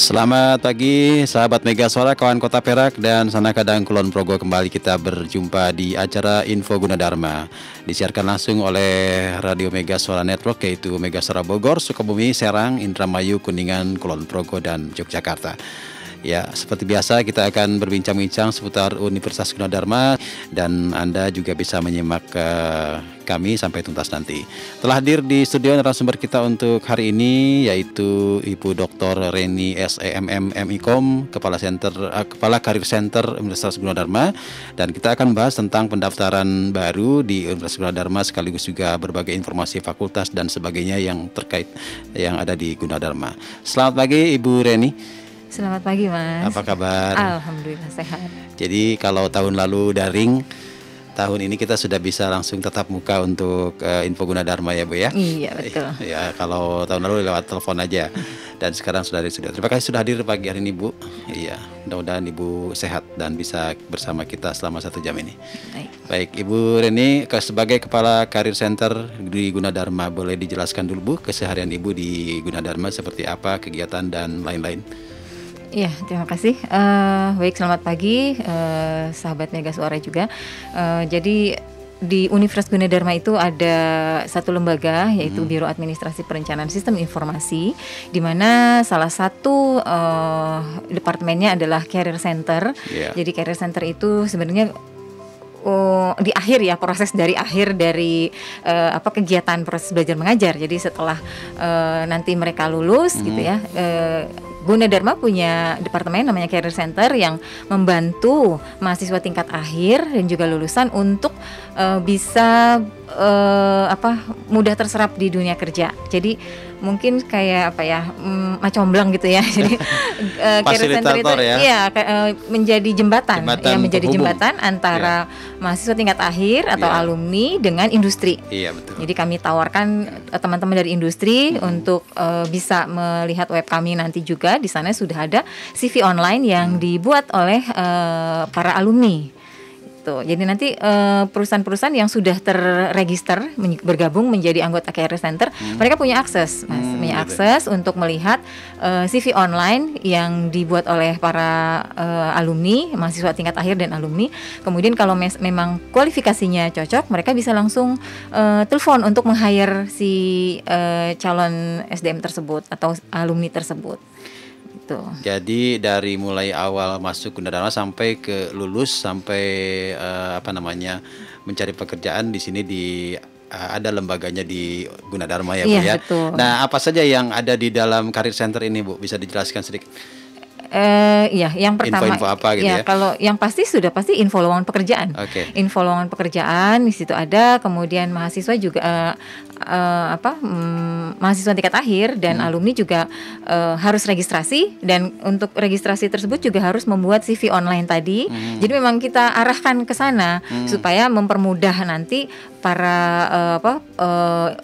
Selamat pagi sahabat Mega Suara, kawan Kota Perak dan Sana Kadang Kulon Progo. Kembali kita berjumpa di acara Info Gunadarma, disiarkan langsung oleh Radio Mega Suara Network, yaitu Mega Suara Bogor, Sukabumi, Serang, Indramayu, Kuningan, Kulon Progo, dan Yogyakarta. Ya, seperti biasa kita akan berbincang-bincang seputar Universitas Gunadarma, dan Anda juga bisa menyimak kami sampai tuntas nanti. Telah hadir di studio narasumber kita untuk hari ini, yaitu Ibu Dr. Reni SEMM MIKOM, Kepala Karir Center Universitas Gunadarma, dan kita akan membahas tentang pendaftaran baru di Universitas Gunadarma, sekaligus juga berbagai informasi fakultas dan sebagainya yang terkait yang ada di Gunadarma. Selamat pagi Ibu Reni. Selamat pagi Mas. Apa kabar? Alhamdulillah sehat. Jadi kalau tahun lalu daring, tahun ini kita sudah bisa langsung tatap muka untuk Info Gunadarma ya Bu ya? Iya betul. Ya, kalau tahun lalu lewat telepon aja, dan sekarang sudah di studio. Terima kasih sudah hadir pagi hari ini Bu. Iya, mudah-mudahan Ibu sehat dan bisa bersama kita selama 1 jam ini. Baik, Ibu Reni sebagai Kepala Karir Center di Gunadarma, boleh dijelaskan dulu Bu keseharian Ibu di Gunadarma seperti apa, kegiatan dan lain-lain? Iya, terima kasih. Baik, selamat pagi sahabat Mega Suara juga. Jadi di Universitas Gunadarma itu ada satu lembaga, yaitu Biro Administrasi Perencanaan Sistem Informasi, di mana salah satu departemennya adalah Career Center. Jadi Career Center itu sebenarnya di akhir ya, proses dari akhir dari kegiatan proses belajar mengajar. Jadi setelah nanti mereka lulus gitu ya, Gunadarma punya departemen namanya Career Center yang membantu mahasiswa tingkat akhir dan juga lulusan untuk bisa mudah terserap di dunia kerja. Jadi mungkin kayak macomblang gitu ya. Jadi Career Center itu menjadi jembatan ya, menjadi jembatan antara mahasiswa tingkat akhir atau alumni dengan industri. Iya, betul. Jadi kami tawarkan teman-teman dari industri untuk bisa melihat web kami nanti juga. Di sana sudah ada CV online yang dibuat oleh para alumni. Jadi nanti perusahaan-perusahaan yang sudah terregister bergabung menjadi anggota Career Center, mereka punya akses, Mas, punya akses untuk melihat CV online yang dibuat oleh para alumni, mahasiswa tingkat akhir dan alumni. Kemudian kalau memang kualifikasinya cocok, mereka bisa langsung telepon untuk meng-hire si calon SDM tersebut atau alumni tersebut. Jadi dari mulai awal masuk Gunadarma sampai ke lulus, sampai mencari pekerjaan di sini ada lembaganya di Gunadarma ya Bu ya. Betul. Nah, apa saja yang ada di dalam Career Center ini Bu? Bisa dijelaskan sedikit? Yang pertama info apa gitu ya? Kalau yang pasti info lowongan pekerjaan. Info lowongan pekerjaan di situ ada. Kemudian mahasiswa juga mahasiswa tingkat akhir dan alumni juga harus registrasi, dan untuk registrasi tersebut juga harus membuat CV online tadi. Jadi memang kita arahkan ke sana supaya mempermudah nanti para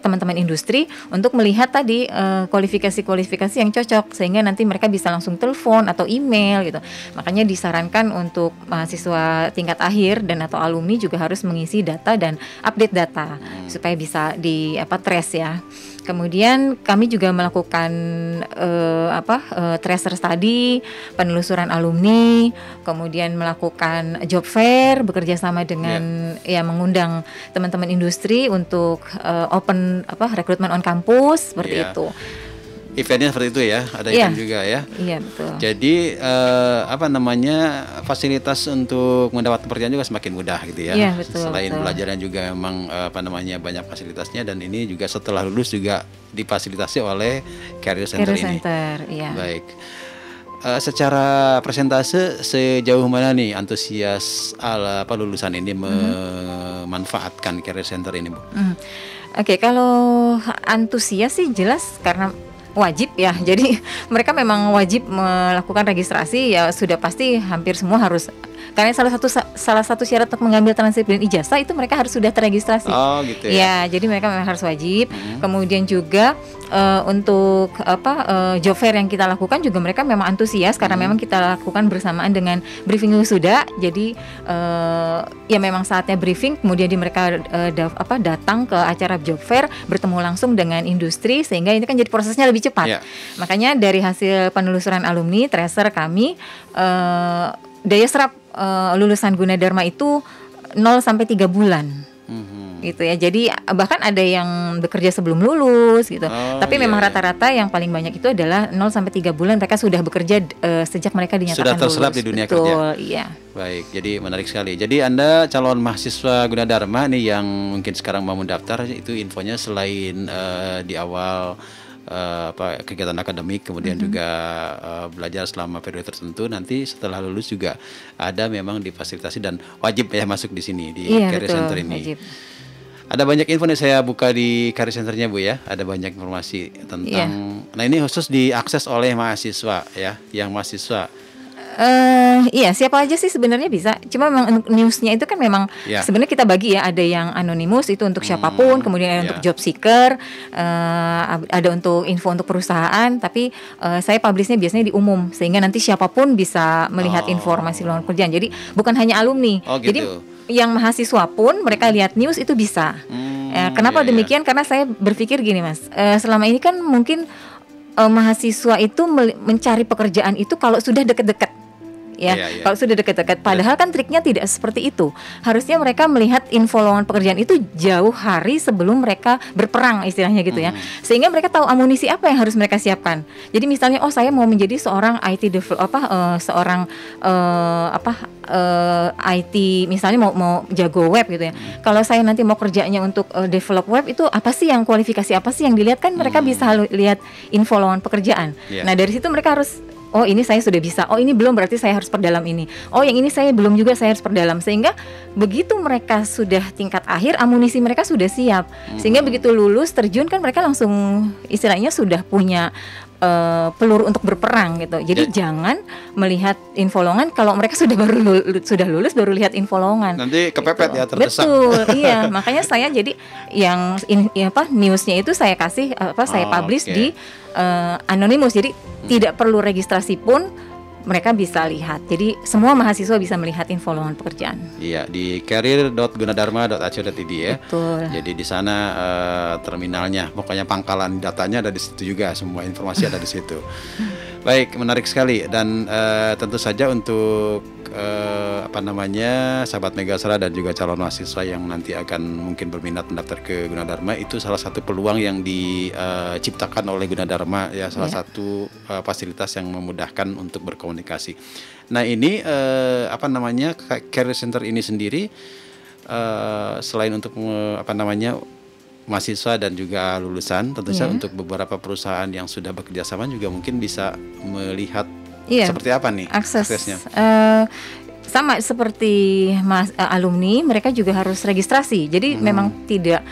teman-teman industri untuk melihat tadi kualifikasi yang cocok, sehingga nanti mereka bisa langsung telepon atau email gitu. Makanya disarankan untuk mahasiswa tingkat akhir dan atau alumni juga harus mengisi data dan update data supaya bisa trace ya. Kemudian kami juga melakukan tracer study, penelusuran alumni, kemudian melakukan job fair, bekerja sama dengan mengundang teman-teman industri untuk open rekrutmen on campus seperti itu. Eventnya seperti itu ya, ada event juga ya. Iya, betul. Jadi fasilitas untuk mendapat pekerjaan juga semakin mudah gitu ya. Iya, betul. Selain belajarnya juga memang banyak fasilitasnya, dan ini juga setelah lulus juga difasilitasi oleh Career Center ini. Iya. Baik. Secara presentase sejauh mana nih antusias lulusan ini memanfaatkan Career Center ini Bu? Kalau antusias sih jelas karena wajib ya, jadi mereka memang wajib melakukan registrasi ya, sudah pasti hampir semua harus, karena salah satu syarat untuk mengambil transkrip dan ijazah itu mereka harus sudah terregistrasi. Oh gitu ya. Ya, jadi mereka memang harus wajib. Kemudian juga untuk job fair yang kita lakukan juga mereka memang antusias karena memang kita lakukan bersamaan dengan briefing wisuda. Jadi ya memang saatnya briefing, kemudian mereka datang ke acara job fair, bertemu langsung dengan industri sehingga ini kan jadi prosesnya lebih cepat. Makanya dari hasil penelusuran alumni tracer kami, daya serap lulusan Gunadarma itu 0 sampai 3 bulan. Gitu ya. Jadi bahkan ada yang bekerja sebelum lulus gitu. Tapi memang rata-rata yang paling banyak itu adalah 0 sampai 3 bulan mereka sudah bekerja sejak mereka dinyatakan sudah terserap lulus. Di dunia Betul, kerja. Iya. Baik, jadi menarik sekali. Jadi Anda calon mahasiswa Gunadarma nih yang mungkin sekarang mau mendaftar, itu infonya selain di awal kegiatan akademik, kemudian juga belajar selama periode tertentu, nanti setelah lulus juga ada memang difasilitasi dan wajib ya masuk di sini di Career Center ini. Wajib. Ada banyak info nih, saya buka di Career Centernya Bu ya. Ada banyak informasi tentang. Nah ini khusus diakses oleh mahasiswa ya, yang mahasiswa. Iya, siapa aja sih sebenarnya bisa. Cuma memang newsnya itu kan memang sebenarnya kita bagi ya. Ada yang anonimus itu untuk siapapun, kemudian ada untuk job seeker, ada untuk info untuk perusahaan. Tapi saya publishnya biasanya di umum sehingga nanti siapapun bisa melihat informasi lowongan pekerjaan. Jadi bukan hanya alumni. Gitu. Jadi yang mahasiswa pun mereka lihat news itu bisa. Kenapa demikian? Karena saya berpikir gini Mas, selama ini kan mungkin mahasiswa itu mencari pekerjaan itu kalau sudah deket-deket. Kalau sudah dekat-dekat. Padahal kan triknya tidak seperti itu. Harusnya mereka melihat info lowongan pekerjaan itu jauh hari sebelum mereka berperang istilahnya gitu ya. Sehingga mereka tahu amunisi apa yang harus mereka siapkan. Jadi misalnya saya mau menjadi seorang IT IT misalnya mau jago web gitu ya. Kalau saya nanti mau kerjanya untuk develop web, itu apa sih yang kualifikasi apa sih yang dilihat, kan mereka bisa lihat info lowongan pekerjaan. Nah dari situ mereka harus ini saya sudah bisa, ini belum, berarti saya harus perdalam ini. Yang ini saya belum juga, saya harus perdalam. Sehingga begitu mereka sudah tingkat akhir, amunisi mereka sudah siap. Sehingga begitu lulus, terjun kan mereka langsung istilahnya sudah punya peluru untuk berperang gitu. Jadi jangan melihat info lowongan kalau mereka sudah lulus baru lihat info lowongan. Nanti kepepet gitu. Ya, terdesak. Betul, iya. Makanya saya jadi yang newsnya itu saya kasih saya publish di anonimus. Jadi tidak perlu registrasi pun mereka bisa lihat. Jadi semua mahasiswa bisa melihat info lowongan pekerjaan. Iya, di career.gunadarma.ac.id ya. Betul. Jadi di sana terminalnya, pokoknya pangkalan datanya ada di situ juga, semua informasi ada di situ. Baik, menarik sekali. Dan tentu saja untuk sahabat Megasara dan juga calon mahasiswa yang nanti akan mungkin berminat mendaftar ke Gunadarma, itu salah satu peluang yang diciptakan oleh Gunadarma ya, salah satu fasilitas yang memudahkan untuk berkomunikasi. Nah ini Career Center ini sendiri selain untuk mahasiswa dan juga lulusan, tentu saja untuk beberapa perusahaan yang sudah bekerja sama juga mungkin bisa melihat seperti apa nih aksesnya. Sama seperti alumni, mereka juga harus registrasi. Jadi memang tidak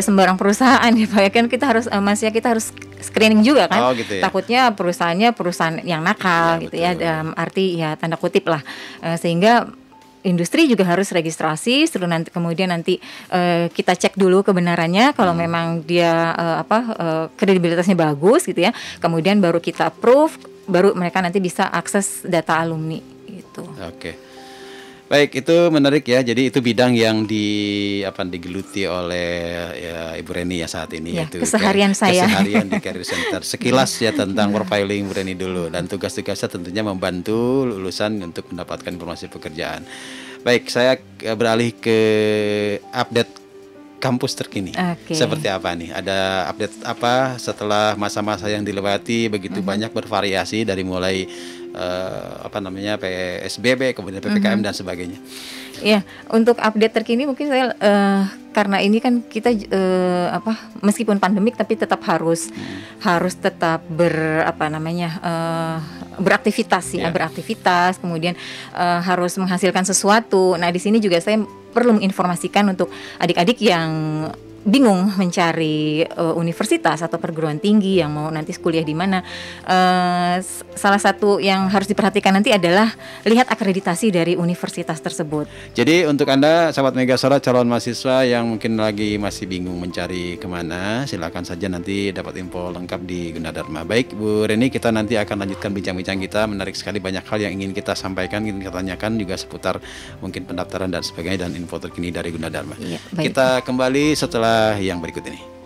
sembarang perusahaan ya Pak. Kan kita harus kita harus screening juga kan. Gitu ya? Takutnya perusahaannya perusahaan yang nakal gitu ya, dalam arti ya tanda kutip lah. Sehingga industri juga harus registrasi, kemudian nanti kita cek dulu kebenarannya. Kalau memang dia kredibilitasnya bagus gitu ya, kemudian baru kita approve, baru mereka nanti bisa akses data alumni gitu. Oke. Baik, itu menarik ya. Jadi itu bidang yang digeluti oleh Ibu Reni ya saat ini, yaitu keseharian saya. Keseharian di Career Center. Sekilas ya tentang profiling Ibu Reni dulu, dan tugas-tugasnya tentunya membantu lulusan untuk mendapatkan informasi pekerjaan. Baik, saya beralih ke update kampus terkini. Seperti apa nih? Ada update apa setelah masa-masa yang dilewati begitu banyak, bervariasi dari mulai PSBB, kemudian PPKM dan sebagainya. Ya, untuk update terkini mungkin saya karena ini kan kita meskipun pandemik tapi tetap harus tetap beraktivitas ya, beraktivitas, kemudian harus menghasilkan sesuatu. Nah, di sini juga saya perlu menginformasikan untuk adik-adik yang bingung mencari universitas atau perguruan tinggi yang mau nanti kuliah di mana, salah satu yang harus diperhatikan nanti adalah lihat akreditasi dari universitas tersebut. Jadi untuk Anda sahabat Mega Suara calon mahasiswa yang mungkin lagi masih bingung mencari kemana, silakan saja nanti dapat info lengkap di Gunadarma. Baik Bu Reni, kita nanti akan lanjutkan bincang-bincang kita. Menarik sekali, banyak hal yang ingin kita sampaikan, ingin kita tanyakan juga seputar mungkin pendaftaran dan sebagainya dan info terkini dari Gunadarma. Iya, baik. Kita kembali setelah yang berikut ini.